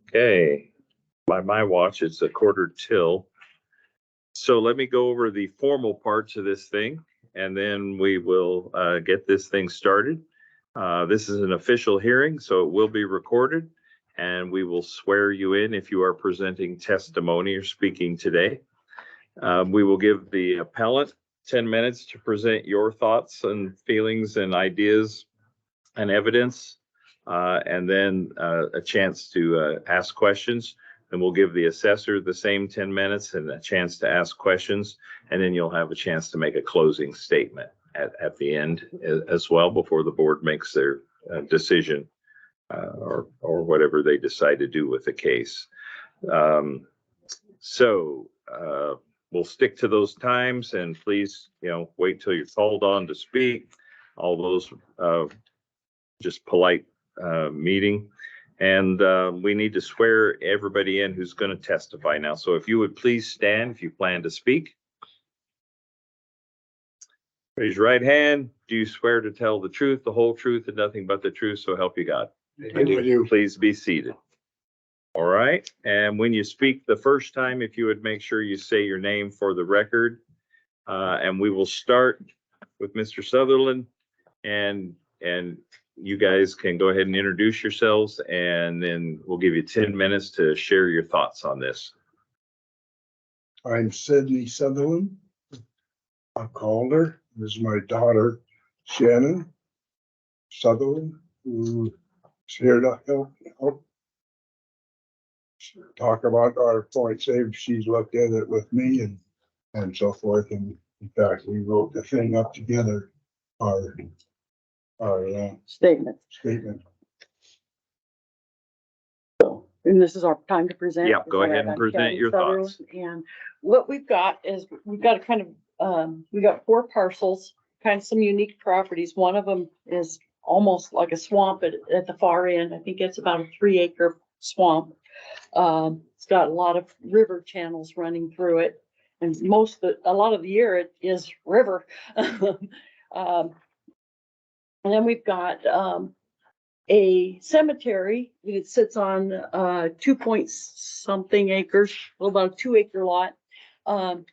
Okay, by my watch, it's 1/4 till. So let me go over the formal parts of this thing, and then we will get this thing started. This is an official hearing, so it will be recorded, and we will swear you in if you are presenting testimony or speaking today. We will give the appellant 10 minutes to present your thoughts and feelings and ideas and evidence, and then a chance to ask questions. And we'll give the assessor the same 10 minutes and a chance to ask questions. And then you'll have a chance to make a closing statement at the end as well before the board makes their decision or whatever they decide to do with the case. So we'll stick to those times, and please, wait till you're called on to speak. All those just polite meeting. And we need to swear everybody in who's going to testify now. So if you would please stand if you plan to speak. Raise your right hand. Do you swear to tell the truth, the whole truth, and nothing but the truth, so help you God? I do. Please be seated. All right. And when you speak the first time, if you would make sure you say your name for the record. And we will start with Mr. Sutherland, and you guys can go ahead and introduce yourselves, and then we'll give you 10 minutes to share your thoughts on this. I'm Sidney Sutherland. I called her. This is my daughter, Shannon Sutherland, who's here to help talk about our points. She's looked at it with me and so forth. And in fact, we wrote the thing up together, our statement. So, and this is our time to present. Yeah, go ahead and present your thoughts. And what we've got is we've got a kind of we got 4 parcels, kind of some unique properties. One of them is almost like a swamp at the far end. I think it's about a 3-acre swamp. It's got a lot of river channels running through it, and a lot of the year it is river. And then we've got a cemetery that sits on 2 point something acres, about a 2-acre lot.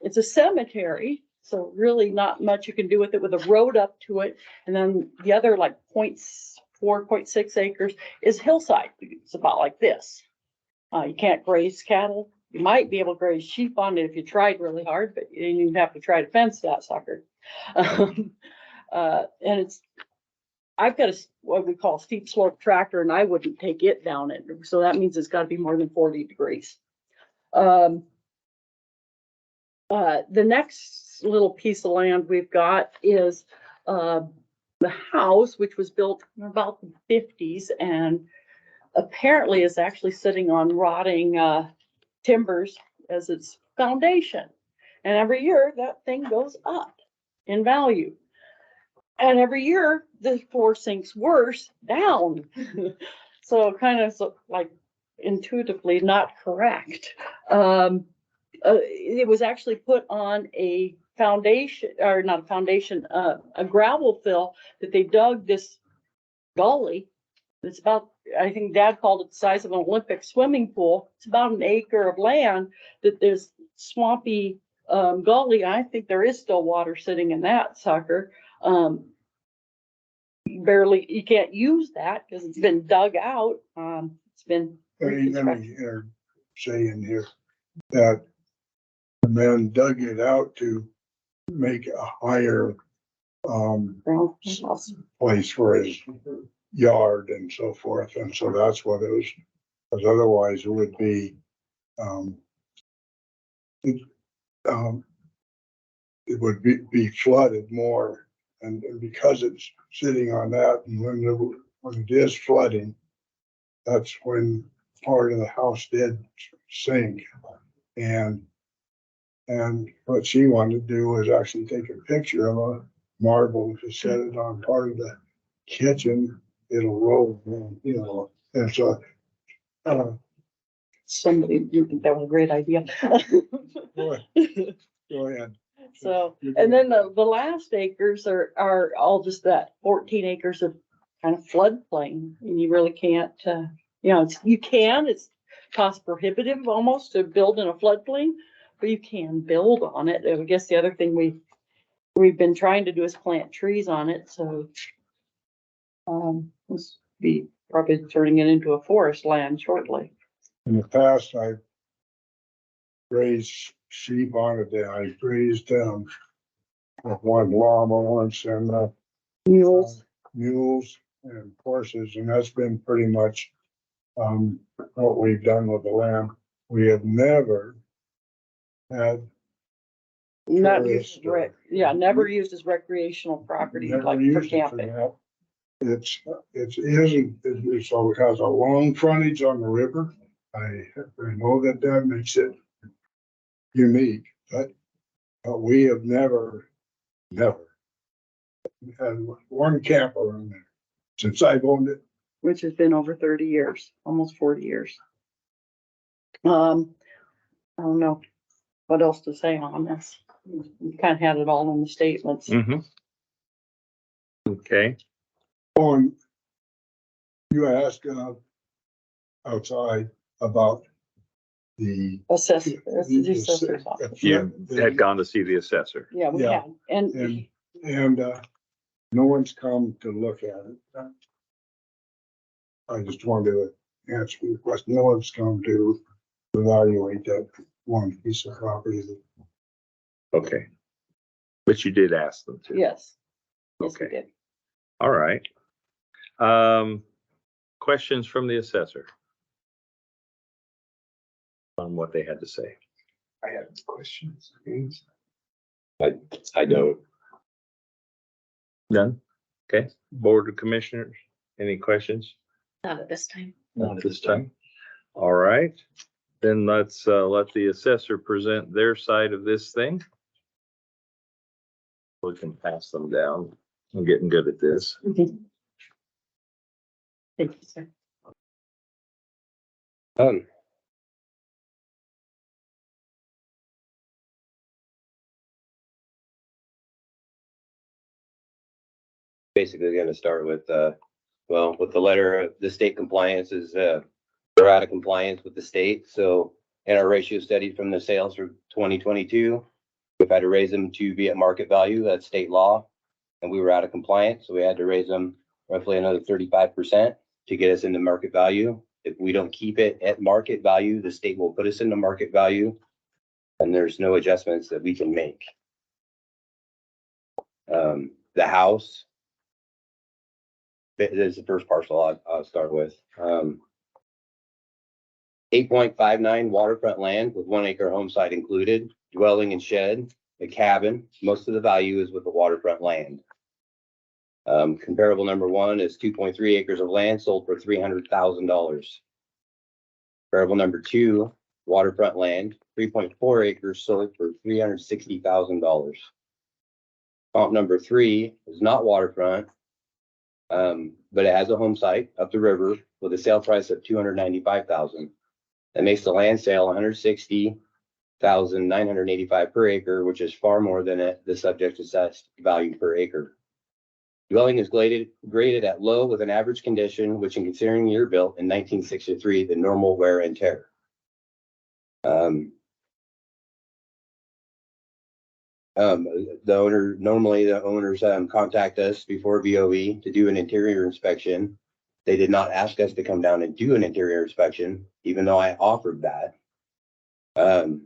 It's a cemetery, so really not much you can do with it, with a road up to it. And then the other, like 0.4, 0.6 acres is hillside. It's about like this. You can't graze cattle. You might be able to graze sheep on it if you tried really hard, but you'd have to try to fence that sucker. And I've got what we call a steep slope tractor, and I wouldn't take it down it. So that means it's got to be more than 40 degrees. The next little piece of land we've got is the house, which was built in about the 50s, and apparently is actually sitting on rotting timbers as its foundation. And every year that thing goes up in value. And every year the floor sinks worse down. So kind of like intuitively not correct. It was actually put on a foundation, or not a foundation, a gravel fill that they dug this gully. It's about, I think Dad called it the size of an Olympic swimming pool. It's about an acre of land that there's swampy gully. I think there is still water sitting in that sucker. Barely, you can't use that because it's been dug out. It's been. Let me say in here that the man dug it out to make a higher place for his yard and so forth, and so that's what it was. Because otherwise, it would be it would be flooded more, and because it's sitting on that, and when it is flooding, that's when part of the house did sink, and what she wanted to do was actually take a picture of a marble. If you set it on part of the kitchen, it'll roll, and so somebody, you think that was a great idea. Go ahead. So, and then the last acres are all just that 14 acres of kind of floodplain, and you really can't, You know, it's cost prohibitive almost to build in a floodplain, but you can build on it. I guess the other thing we've been trying to do is plant trees on it, so this be probably turning it into a forest land shortly. In the past, I raised sheep on it, and I raised with one llama once and Mules. mules and horses, and that's been pretty much what we've done with the land. We have never had Not tourists used, never used as recreational property, never like for used it for camping. that. It so it has a long frontage on the river. I know that makes it unique, but we have never had one camper on there since I've owned it. Which has been over 30 years, almost 40 years. I don't know what else to say on this. We kind of had it all in the statements. Mm-hmm. Okay. Oh, and you asked outside about the Assessor, the assessor's office. You had gone to see the assessor. Yeah, we Yeah. had, and and no one's come to look at it. I just wanted to answer your question. No one's come to evaluate that one piece of property. Okay. But you did ask them to. yes. Yes, we Okay. did. All right. Questions from the assessor on what they had to say? I have questions. I don't. None? Okay. Board of Commissioners, any questions? Not at this time. Not at this time. All right. Then let's let the assessor present their side of this thing. We can pass them down. I'm getting good at this. Thank you, sir. Basically going to start with, with the letter, the state compliance is, we're out of compliance with the state. So in our ratio study from the sales for 2022, we've had to raise them to be at market value. That's state law. And we were out of compliance. So we had to raise them roughly another 35% to get us into market value. If we don't keep it at market value, the state will put us into market value. And there's no adjustments that we can make. The house, this is the first parcel I'll start with. 8.59 waterfront land with 1 acre home site included, dwelling and shed, a cabin. Most of the value is with the waterfront land. Comparable number 1 is 2.3 acres of land sold for $300,000. Comparable number 2, waterfront land, 3.4 acres sold for $360,000. Comp number 3 is not waterfront, but it has a home site up the river with a sale price of $295,000. That makes the land sale $160,985 per acre, which is far more than the subject assessed value per acre. Dwelling is graded at low with an average condition, which in considering year built in 1963, the normal wear and tear. The owners contact us before BOE to do an interior inspection. They did not ask us to come down and do an interior inspection, even though I offered that. And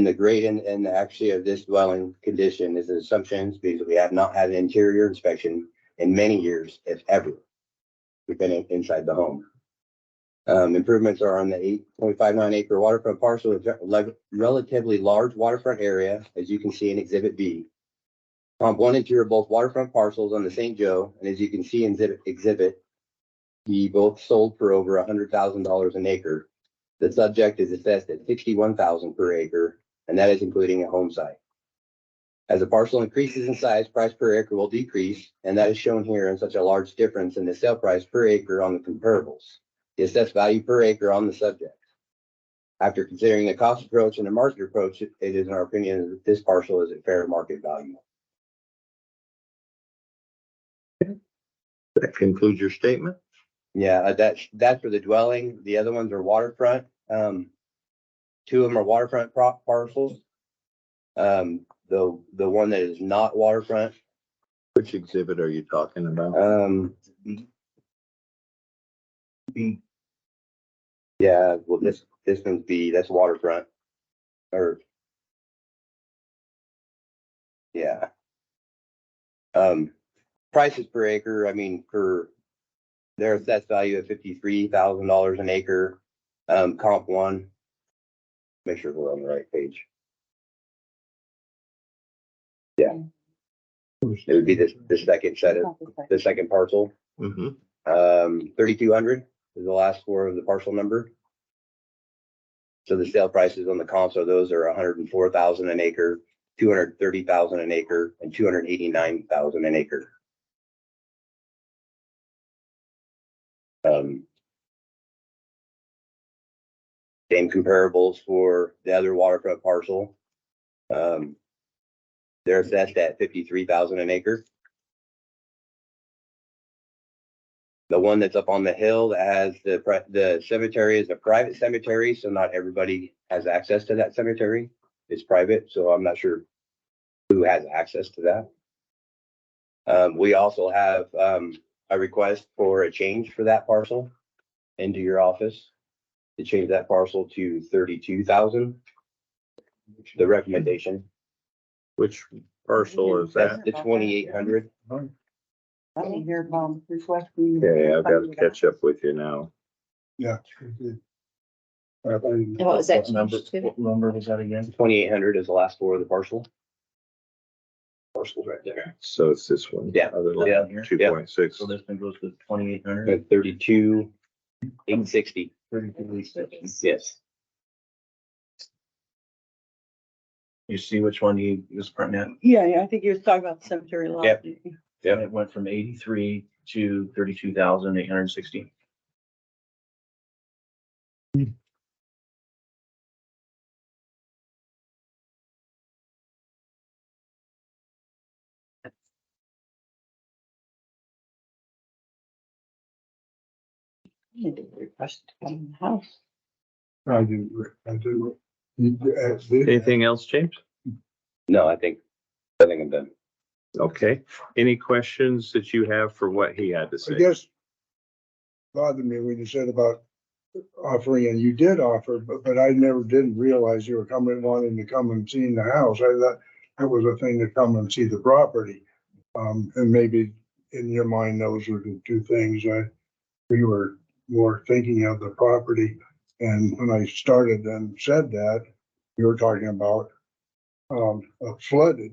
the grade and actually of this dwelling condition is an assumption because we have not had an interior inspection in many years, if ever, we've been inside the home. Improvements are on the 8.59 acre waterfront parcel with relatively large waterfront area, as you can see in Exhibit B. Comp 1 and 2 are both waterfront parcels on the St. Joe, and as you can see in Exhibit B, both sold for over $100,000 an acre. The subject is assessed at $61,000 per acre, and that is including a home site. As the parcel increases in size, price per acre will decrease, and that is shown here in such a large difference in the sale price per acre on the comparables. The assessed value per acre on the subject. After considering the cost approach and the market approach, it is in our opinion that this parcel is at fair market value. That concludes your statement? Yeah, that's for the dwelling. The other ones are waterfront. Two of them are waterfront parcels. The one that is not waterfront, Which exhibit are you talking about? yeah, well, this one's B, that's waterfront. Or, yeah. Prices per acre, I mean, for their assessed value of $53,000 an acre. Comp one. Make sure we're on the right page. Yeah. It would be the second set of, the second parcel. Mm-hmm. 3,200 is the last four of the parcel number. So the sale prices on the comps are those are 104,000 an acre, 230,000 an acre, and 289,000 an acre. Same comparables for the other waterfront parcel. They're assessed at 53,000 an acre. The one that's up on the hill that has the cemetery is a private cemetery, so not everybody has access to that cemetery. It's private, so I'm not sure who has access to that. We also have a request for a change for that parcel into your office to change that parcel to 32,000. The recommendation. Which parcel is That's that? the 2,800. I didn't hear about requesting. Okay, I've got to catch up with you now. Yeah. What was that changed to? What number was that again? 2,800 is the last four of the parcel. Parcel's right there. So it's this one. Yeah. Other Yeah. than 2.6. So this one goes to 2,800. 32,860. 32,860. Yes. You see which one he was printing at? Yeah, I think you was talking about the cemetery lot. Yep. Yeah, it went from 83 to 32,860. You did request to come in the house. I do. Anything else, James? No, I think I'm done. Okay. Any questions that you have for what he had to I say? guess bothered me when you said about offering, and you did offer, but I never didn't realize you were wanting to come and see the house. I thought that was a thing to come and see the property. And maybe in your mind, those were the two things. We were more thinking of the property. And when I started and said that, you were talking about a flooded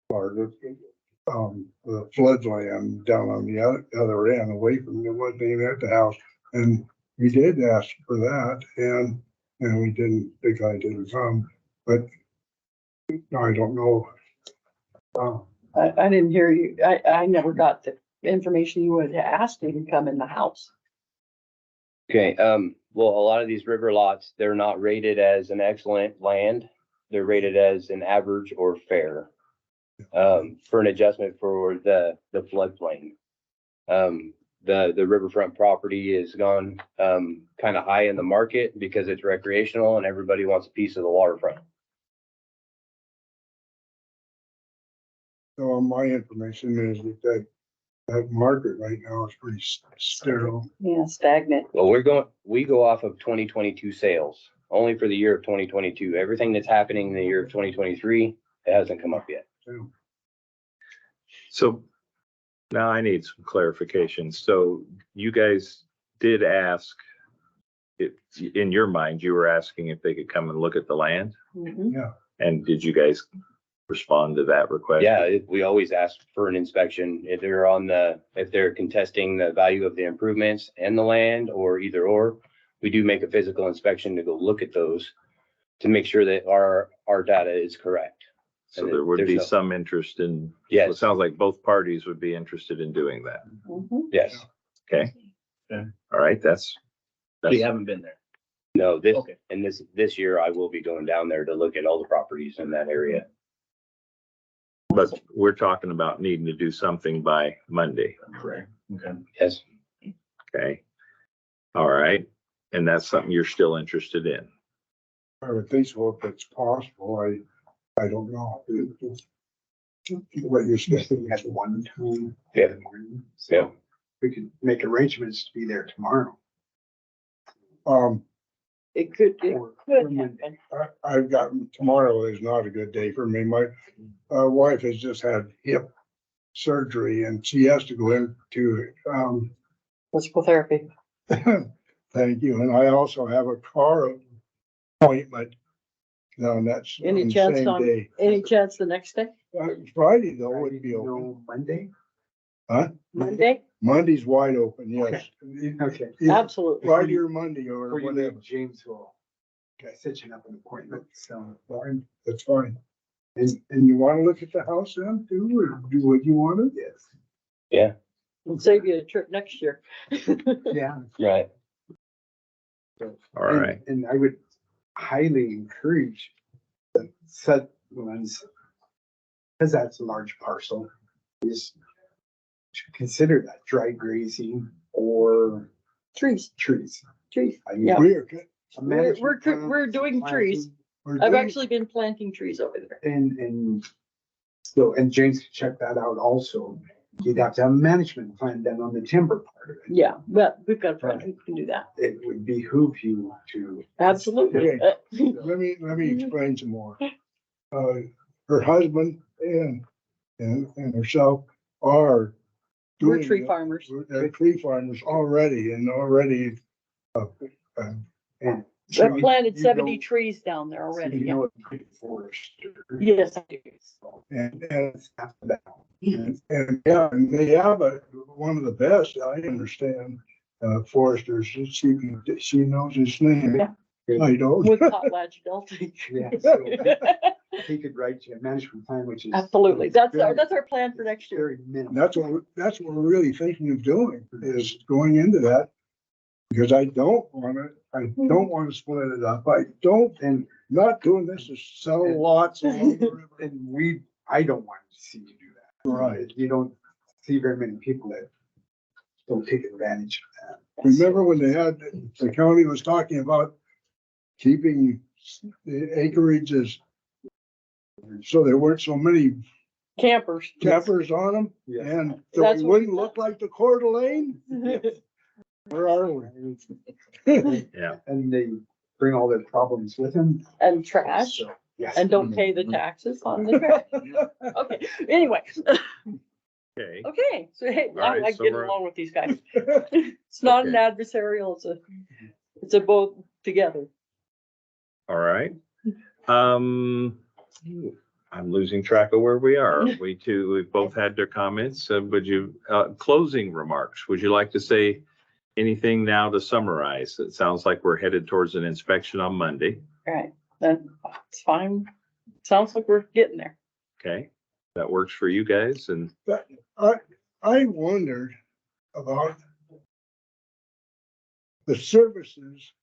part of the floodland down on the other end, away from it, wasn't even at the house. And we did ask for that, and we didn't, the guy didn't come, but I don't know. I didn't hear you. I never got the information you would ask him to come in the house. Okay, well, a lot of these river lots, they're not rated as an excellent land. They're rated as an average or fair. For an adjustment for the floodplain. The riverfront property is gone kind of high in the market because it's recreational and everybody wants a piece of the waterfront. So my information is that market right now is pretty sterile. Yeah, stagnant. Well, we go off of 2022 sales, only for the year of 2022. Everything that's happening in the year of 2023, it hasn't come up yet. So now I need some clarification. So you guys did ask, in your mind, you were asking if they could come and look at the land? Mhm. Yeah. And did you guys respond to that request? Yeah, we always ask for an inspection if they're contesting the value of the improvements and the land, or either or. We do make a physical inspection to go look at those to make sure that our data is correct. So there would There's be no- some interest in, Yes. it sounds like both parties would be interested in doing that. Mhm. Yes. Okay. Okay. All right. That's We haven't been there. No, this, Okay. and this year I will be going down there to look at all the properties in that area. But we're talking about needing to do something by Monday, Correct. Okay. Yes, okay? All right, and that's something you're still interested in. I would think so if it's possible. I don't know. What you're saying. At one time. Yeah. Yeah. We could make arrangements to be there tomorrow. It could or- or Monday. happen. I've got, tomorrow is not a good day for me. My wife has just had hip surgery and she has to go into, Physical therapy. thank you. And I also have a car appointment. No, that's on Any the chance same on, day. any chance the next day? Friday though would be open. No, Monday? Huh? Monday? Monday's wide open, yes. Okay. Either Absolutely. Friday or Monday or Before you whatever. leave, James will set you up an appointment, so. Fine, that's fine. And you wanna look at the house then too, or do what you wanna? Yes. yeah, We'll save you a trip next year. Yeah. right. All right, And I would highly encourage the set ones, because that's a large parcel, is to consider that dry grazing or Trees, trees. trees. I mean, Yeah. a We're, management plan, we're doing trees. We're I've doing- actually been planting trees over there. And so, and James can check that out also. You'd have to have a management plan done on the timber part of it. Yeah, but we've got a friend who can do that. It would behoove you to. Absolutely. Let me explain some more. Her husband and herself are. We're doing tree that. farmers. They're tree farmers already and already. And I've planted you 70 know- trees down there so already. you Yeah. know a good forester. Yes, I do. And After that. yeah, and they have one of the best, I understand, foresters. She knows his name. Yeah. I don't. With Potlatch Delta. Yeah, so he could write you a management plan, which is. Absolutely. That's our plan for next year. Very minimal. That's what we're really thinking of doing, is going into that. Because I don't wanna split it up. I don't, and not doing this to sell lots along the river. And I don't want to see you do that. Right. You don't see very many people that don't take advantage of that. Remember when the county was talking about keeping the acreages so there weren't so many Campers. campers on them? Yeah. And so That's it what wouldn't we look like the Coeur d'Alene? Where are we? yeah, And they bring all their problems with them. And trash. So, yes. And don't pay the taxes on the trash. Okay, anyway. okay, Okay, so hey, All I right, like so getting we're- along with these guys. It's not an adversarial, it's a both together. all right. I'm losing track of where we are. We've both had their comments. Would you, closing remarks, would you like to say anything now to summarize? It sounds like we're headed towards an inspection on Monday. All right, then it's fine. Sounds like we're getting there. Okay, that works for you guys and I wondered about the services.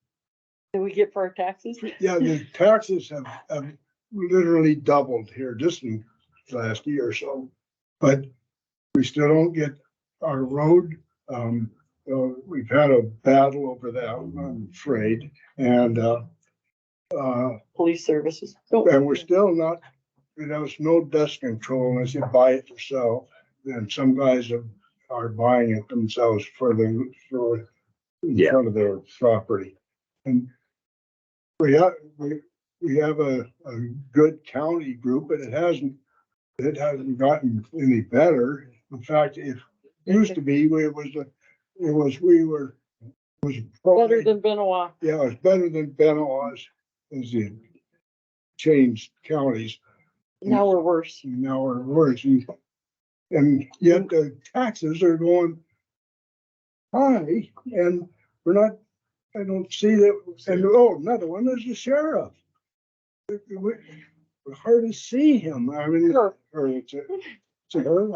Did we get for our taxes? Yeah, the taxes have literally doubled here just in the last year or so. But we still don't get our road. We've had a battle over that, I'm afraid. And Police services. Oh, and we're still not, there's no dust control unless you buy it yourself. And some guys are buying it themselves for in Yeah. front of their property. And we have a good county group, but it hasn't gotten any better. In fact, it used to be, Better probably, than Benoit. yeah, it was better than Benoit's as you changed counties. Now we're worse. Now we're worse. And yet the taxes are going high and we're not, I don't see that. And another one is the sheriff. We're hard to see him. I mean, Sure. or it's a her,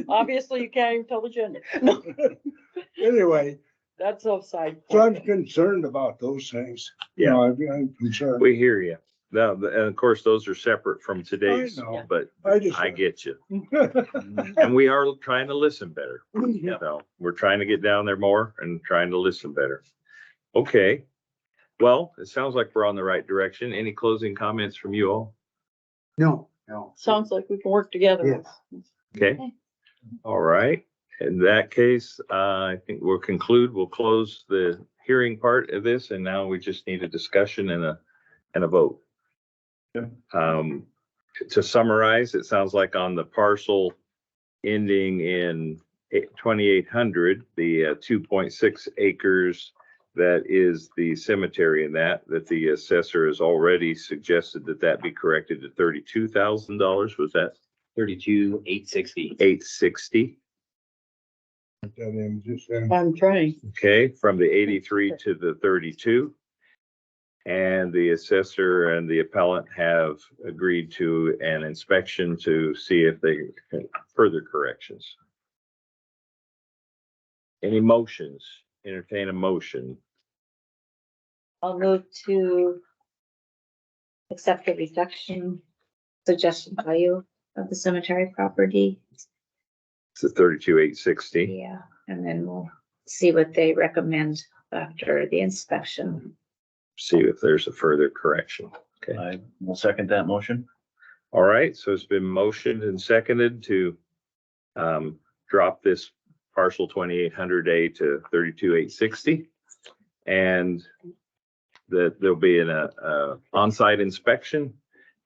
Obviously, you can't even tell the gender. No. Anyway, that's offside. So I'm concerned about those things. You know, I'm concerned. We hear you. Now, and of course, those are separate from today's, know. but I just. I get you. And we are trying to listen better. Yeah. So we're trying to get down there more and trying to listen better. Okay. Well, it sounds like we're on the right direction. Any closing comments from you all? No. Sounds like we can work together. Yes. Okay. All right. In that case, I think we'll conclude. We'll close the hearing part of this, and now we just need a discussion and a vote. To summarize, it sounds like on the parcel ending in 2800, the 2.6 acres that is the cemetery in that the assessor has already suggested that be corrected to $32,000. Was that 32,860. 860? Put that in, just in. I'm trying. Okay, from the 83 to the 32. And the assessor and the appellant have agreed to an inspection to see if they can further corrections. Any motions? Entertain a motion. I'll move to accept the reduction suggestion value of the cemetery property. It's a 32,860. Yeah, and then we'll see what they recommend after the inspection. See if there's a further correction. Okay. I will second that motion. All right. So it's been motioned and seconded to drop this parcel 2800A to 32,860. And that there'll be an on-site inspection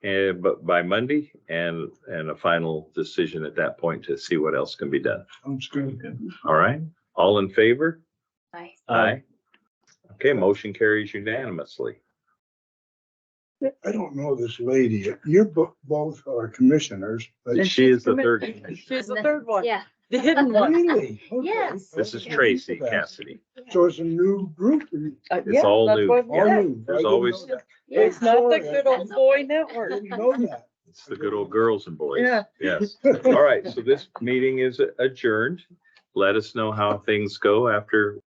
but by Monday and a final decision at that point to see what else can be done. Sounds good. All right. All in favor? Aye. Aye. Okay, motion carries unanimously. I don't know this lady. You're both are commissioners, but And She is the commi- third. She's the third one, Yeah. the hidden one. really? Okay. Yes. This is Okay. Tracy Cassidy. So it's a new group. It's Yeah, all that's new. what- All yeah. new. I There's didn't always- know that. It's not the Sorry, good old boy network. I didn't know that. It's the good old girls and boys. Yeah. Yes. All right, so this meeting is adjourned. Let us know how things go after